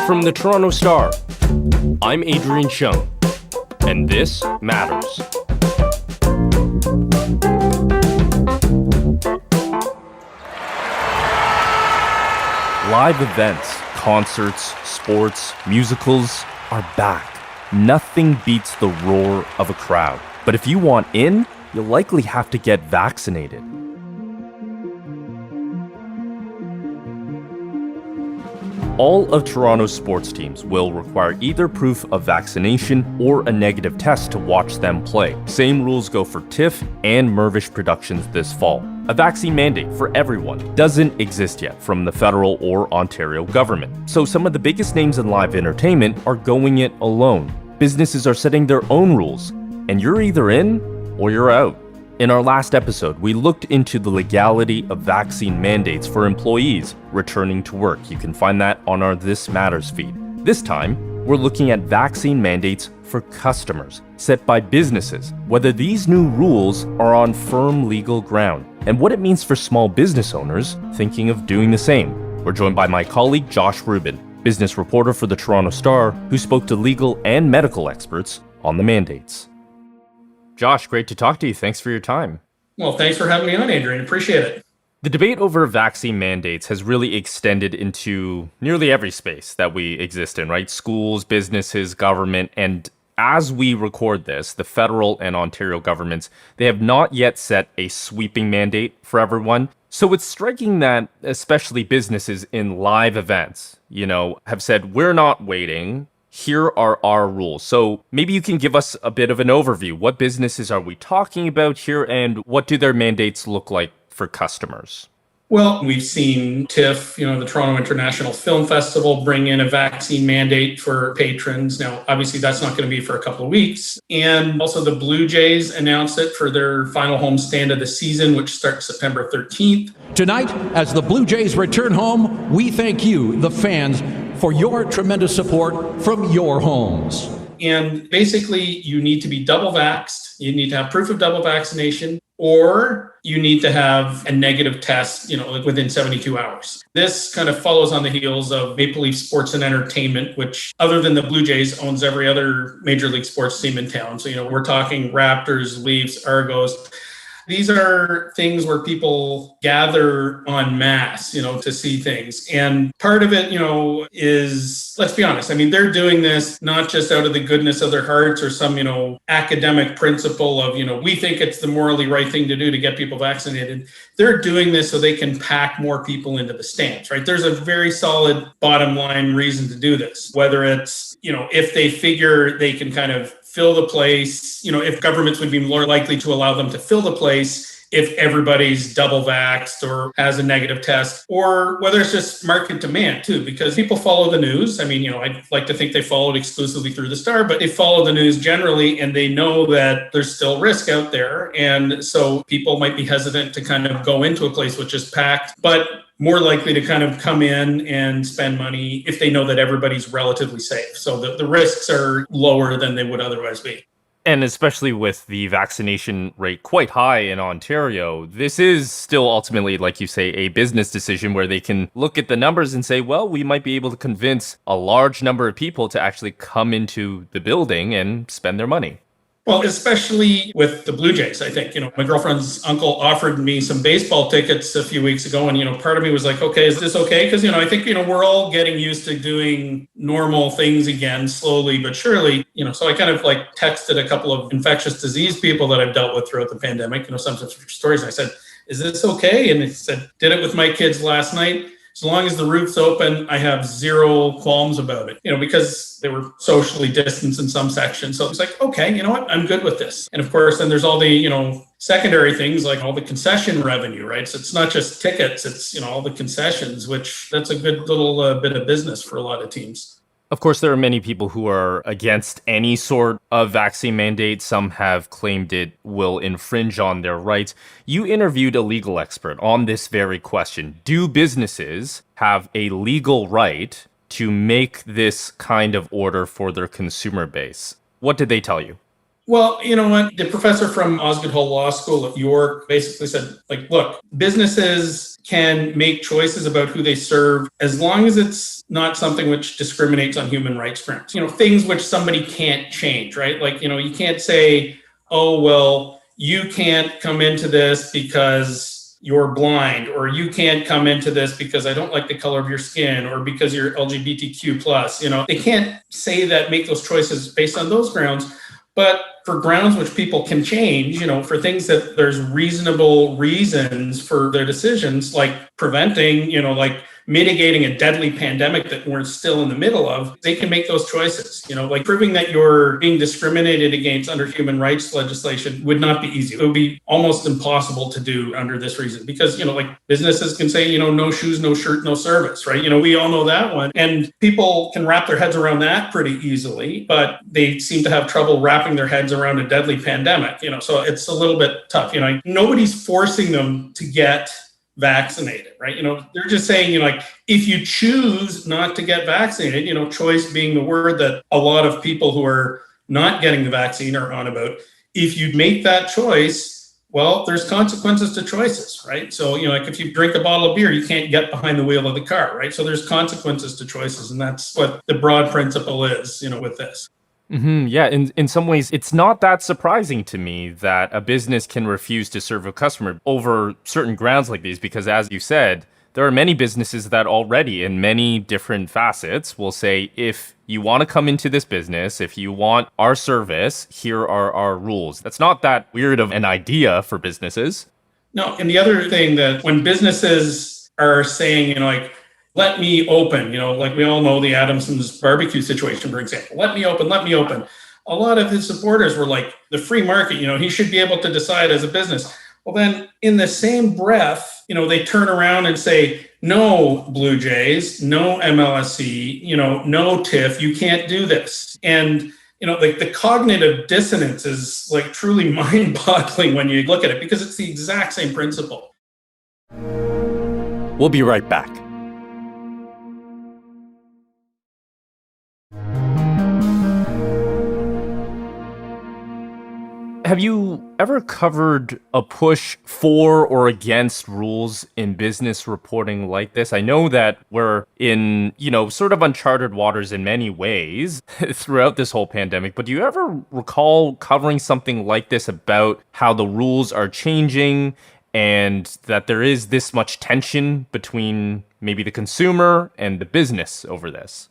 From the Toronto Star, I'm Adrian Chung, and this matters. Live events, concerts, sports, musicals are back. Nothing beats the roar of a crowd. But if you want in, you'll likely have to get vaccinated. All of Toronto's sports teams will require either proof of vaccination or a negative test to watch them play. Same rules go for TIFF and Mirvish productions this fall. A vaccine mandate for everyone doesn't exist yet from the federal or Ontario government. So some of the biggest names in live entertainment are going it alone. Businesses are setting their own rules, and you're either in or you're out. In our last episode, we looked into the legality of vaccine mandates for employees returning to work. You can find that on our This Matters feed. This time, we're looking at vaccine mandates for customers set by businesses, whether these new rules are on firm legal ground, and what it means for small business owners thinking of doing the same. We're joined by my colleague Josh Rubin, business reporter for the Toronto Star, who spoke to legal and medical experts on the mandates. Josh, great to talk to you. Thanks for your time. Well, thanks for having me on, Adrian. Appreciate it. The debate over vaccine mandates has really extended into nearly every space that we exist in, right? Schools, businesses, government, and as we record this, the federal and Ontario governments, they have not yet set a sweeping mandate for everyone. So it's striking that especially businesses in live events, have said, we're not waiting. Here are our rules. So maybe you can give us a bit of an overview. What businesses are we talking about here, and what do their mandates look like for customers? Well, we've seen TIFF, the Toronto International Film Festival, bring in a vaccine mandate for patrons. Now, obviously, that's not going to be for a couple of weeks. And also the Blue Jays announced it for their final homestand of the season, which starts September 13th. Tonight, as the Blue Jays return home, we thank you, the fans, for your tremendous support from your homes. And basically, you need to be double vaxxed. You need to have proof of double vaccination, or you need to have a negative test, within 72 hours. This kind of follows on the heels of Maple Leaf Sports and Entertainment, which, other than the Blue Jays, owns every other major league sports team in town. So, we're talking Raptors, Leafs, Argos. These are things where people gather en masse, to see things. And part of it, is, let's be honest, they're doing this not just out of the goodness of their hearts or some, academic principle of, we think it's the morally right thing to do to get people vaccinated. They're doing this so they can pack more people into the stands, right? There's a very solid bottom line reason to do this, whether it's, if they figure they can kind of fill the place, if governments would be more likely to allow them to fill the place if everybody's double vaxxed or has a negative test, or whether it's just market demand too, because people follow the news. I'd like to think they followed exclusively through the Star, but they follow the news generally, and they know that there's still risk out there. And so people might be hesitant to kind of go into a place which is packed, but more likely to kind of come in and spend money if they know that everybody's relatively safe. So the risks are lower than they would otherwise be. And especially with the vaccination rate quite high in Ontario, this is still ultimately, like you say, a business decision where they can look at the numbers and say, well, we might be able to convince a large number of people to actually come into the building and spend their money. Well, especially with the Blue Jays, I think, my girlfriend's uncle offered me some baseball tickets a few weeks ago. And, part of me was like, okay, is this okay? Because, I think, we're all getting used to doing normal things again, slowly but surely, so I kind of texted a couple of infectious disease people that I've dealt with throughout the pandemic, some stories. And I said, is this okay? And they said, did it with my kids last night. As long as the roof's open, I have zero qualms about it, because they were socially distanced in some sections. So it's like, okay, you know what? I'm good with this. And of course, then there's all the, secondary things like all the concession revenue, right? So it's not just tickets, it's, all the concessions, which that's a good little bit of business for a lot of teams. Of course, there are many people who are against any sort of vaccine mandate. Some have claimed it will infringe on their rights. You interviewed a legal expert on this very question. Do businesses have a legal right to make this kind of order for their consumer base? What did they tell you? Well, you know what? The professor from Osgoode Hall Law School at York basically said, like, look, businesses can make choices about who they serve as long as it's not something which discriminates on human rights grounds. Things which somebody can't change, right? Like, you can't say, oh, well, you can't come into this because you're blind, or you can't come into this because I don't like the color of your skin, or because you're LGBTQ plus. They can't say that, make those choices based on those grounds. But for grounds which people can change, for things that there's reasonable reasons for their decisions, like preventing, like mitigating a deadly pandemic that we're still in the middle of, they can make those choices. Like proving that you're being discriminated against under human rights legislation would not be easy. It would be almost impossible to do under this reason because, like businesses can say, no shoes, no shirt, no service, right? We all know that one. And people can wrap their heads around that pretty easily, but they seem to have trouble wrapping their heads around a deadly pandemic, so it's a little bit tough. Nobody's forcing them to get vaccinated, right? They're just saying, like, if you choose not to get vaccinated, choice being the word that a lot of people who are not getting the vaccine are on about. If you make that choice, well, there's consequences to choices, right? So, like if you drink a bottle of beer, you can't get behind the wheel of the car, right? So there's consequences to choices. And that's what the broad principle is, with this. Yeah, in some ways, it's not that surprising to me that a business can refuse to serve a customer over certain grounds like these, because as you said, there are many businesses that already in many different facets will say, if you want to come into this business, if you want our service, here are our rules. That's not that weird of an idea for businesses. No, and the other thing that when businesses are saying, like, let me open, like we all know the Adamson's barbecue situation, for example. Let me open, let me open. A lot of his supporters were like, the free market, he should be able to decide as a business. Well, then in the same breath, they turn around and say, no, Blue Jays, no MLSE, no TIFF, you can't do this. And, like the cognitive dissonance is like truly mind-boggling when you look at it, because it's the exact same principle. We'll be right back. Have you ever covered a push for or against rules in business reporting like this? I know that we're in, sort of uncharted waters in many ways throughout this whole pandemic, but do you ever recall covering something like this about how the rules are changing and that there is this much tension between maybe the consumer and the business over this?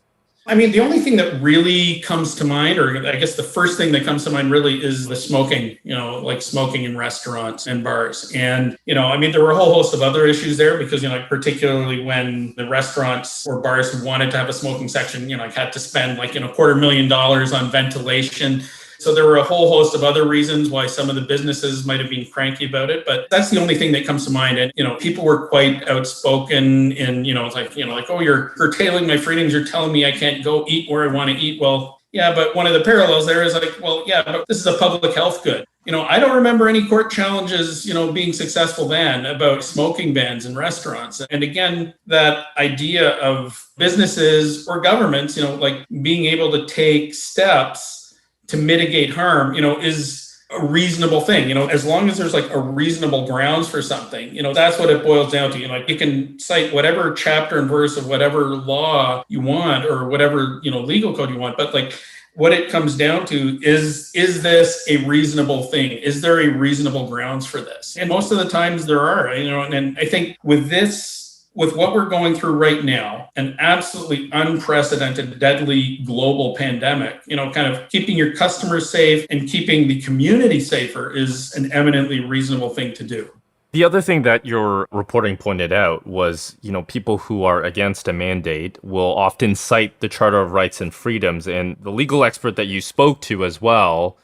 I mean, the only thing that really comes to mind, or I guess the first thing that comes to mind really is the smoking, like smoking in restaurants and bars. And, there were a whole host of other issues there because, particularly when the restaurants or bars who wanted to have a smoking section, had to spend like, $250,000 on ventilation. So there were a whole host of other reasons why some of the businesses might have been cranky about it, but that's the only thing that comes to mind. And, people were quite outspoken and, it's like, oh, you're curtailing my freedoms. You're telling me I can't go eat where I want to eat. Well, yeah, but one of the parallels there is like, well, yeah, but this is a public health good. I don't remember any court challenges, being successful then about smoking bans in restaurants. And again, that idea of businesses or governments, like being able to take steps to mitigate harm, is a reasonable thing, as long as there's like a reasonable grounds for something, that's what it boils down to. Like you can cite whatever chapter and verse of whatever law you want or whatever, legal code you want. But like what it comes down to is this a reasonable thing? Is there a reasonable grounds for this? And most of the times there are, and I think with what we're going through right now, an absolutely unprecedented, deadly global pandemic, kind of keeping your customers safe and keeping the community safer is an eminently reasonable thing to do. The other thing that your reporting pointed out was, people who are against a mandate will often cite the Charter of Rights and Freedoms, and the legal expert that you spoke to as well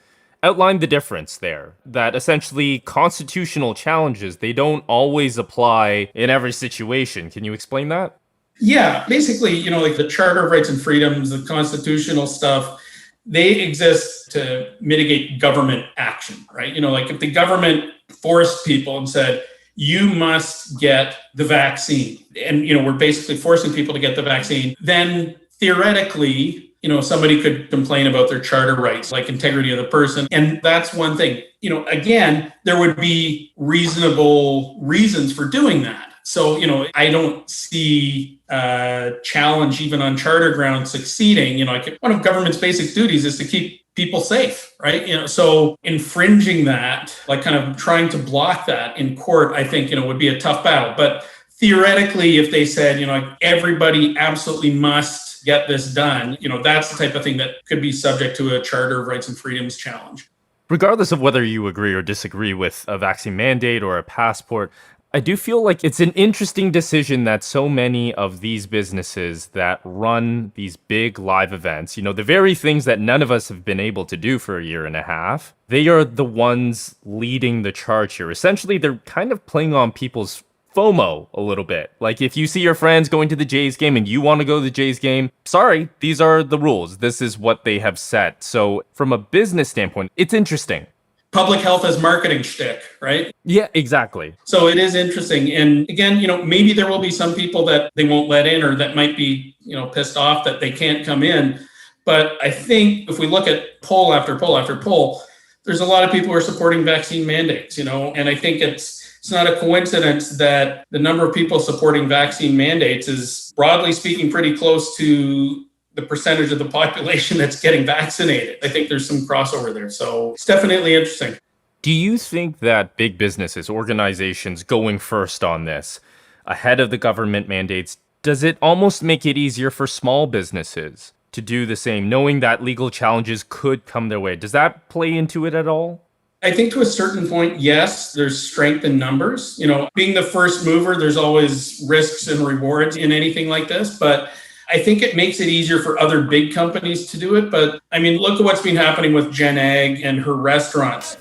outlined the difference there, that essentially constitutional challenges, they don't always apply in every situation. Can you explain that? Yeah, basically, like the Charter of Rights and Freedoms, the constitutional stuff, they exist to mitigate government action, right? Like if the government forced people and said, you must get the vaccine, and, we're basically forcing people to get the vaccine, then theoretically, somebody could complain about their charter rights, like integrity of the person. And that's one thing. Again, there would be reasonable reasons for doing that. So, I don't see a challenge even on charter grounds succeeding. One of government's basic duties is to keep people safe, right? So infringing that, like kind of trying to block that in court, I think, would be a tough battle. But theoretically, if they said, everybody absolutely must get this done, that's the type of thing that could be subject to a Charter of Rights and Freedoms challenge. Regardless of whether you agree or disagree with a vaccine mandate or a passport, I do feel like it's an interesting decision that so many of these businesses that run these big live events, the very things that none of us have been able to do for a year and a half, they are the ones leading the charge here. Essentially, they're kind of playing on people's FOMO a little bit. Like if you see your friends going to the Jays game and you want to go to the Jays game, sorry, these are the rules. This is what they have set. So from a business standpoint, it's interesting. Public health as marketing shtick, right? Yeah, exactly. So it is interesting. And again, maybe there will be some people that they won't let in or that might be, pissed off that they can't come in. But I think if we look at poll after poll after poll, there's a lot of people who are supporting vaccine mandates, and I think it's not a coincidence that the number of people supporting vaccine mandates is, broadly speaking, pretty close to the percentage of the population that's getting vaccinated. I think there's some crossover there. So it's definitely interesting. Do you think that big businesses, organizations going first on this, ahead of the government mandates, does it almost make it easier for small businesses to do the same, knowing that legal challenges could come their way? Does that play into it at all? I think to a certain point, yes, there's strength in numbers. Being the first mover, there's always risks and rewards in anything like this. But I think it makes it easier for other big companies to do it. But I mean, look at what's been happening with Jen Egg and her restaurants.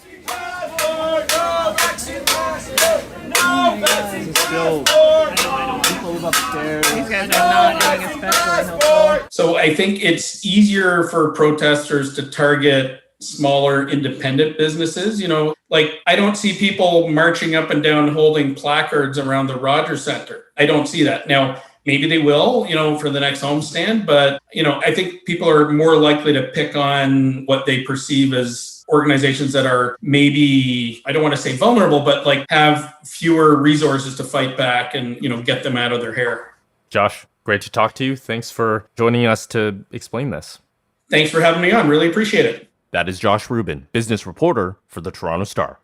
So I think it's easier for protesters to target smaller independent businesses. I don't see people marching up and down holding placards around the Rogers Center. I don't see that. Now, maybe they will, for the next homestand, but, I think people are more likely to pick on what they perceive as organizations that are maybe, I don't want to say vulnerable, but have fewer resources to fight back and, get them out of their hair. Josh, great to talk to you. Thanks for joining us to explain this. Thanks for having me on. Really appreciate it. That is Josh Rubin, business reporter for the Toronto Star.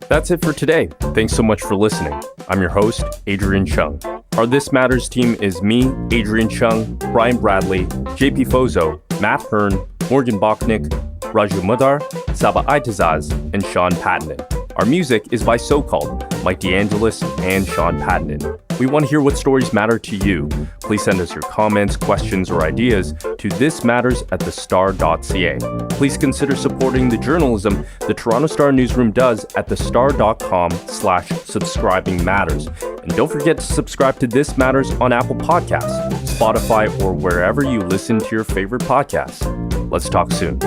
That's it for today. Thanks so much for listening. I'm your host, Adrian Chung. Our This Matters team is me, Adrian Chung, Brian Bradley, JP Fozo, Matt Hearn, Morgan Bachnick, Raju Mudar, Saba Aitazaz, and Sean Pattinen. Our music is by So Called, Mike DeAngelis, and Sean Pattinen. We want to hear what stories matter to you. Please send us your comments, questions, or ideas to thismatters@thestar.ca. Please consider supporting the journalism the Toronto Star newsroom does at thestar.com/subscribingmatters. And don't forget to subscribe to This Matters on Apple Podcasts, Spotify, or wherever you listen to your favorite podcasts. Let's talk soon.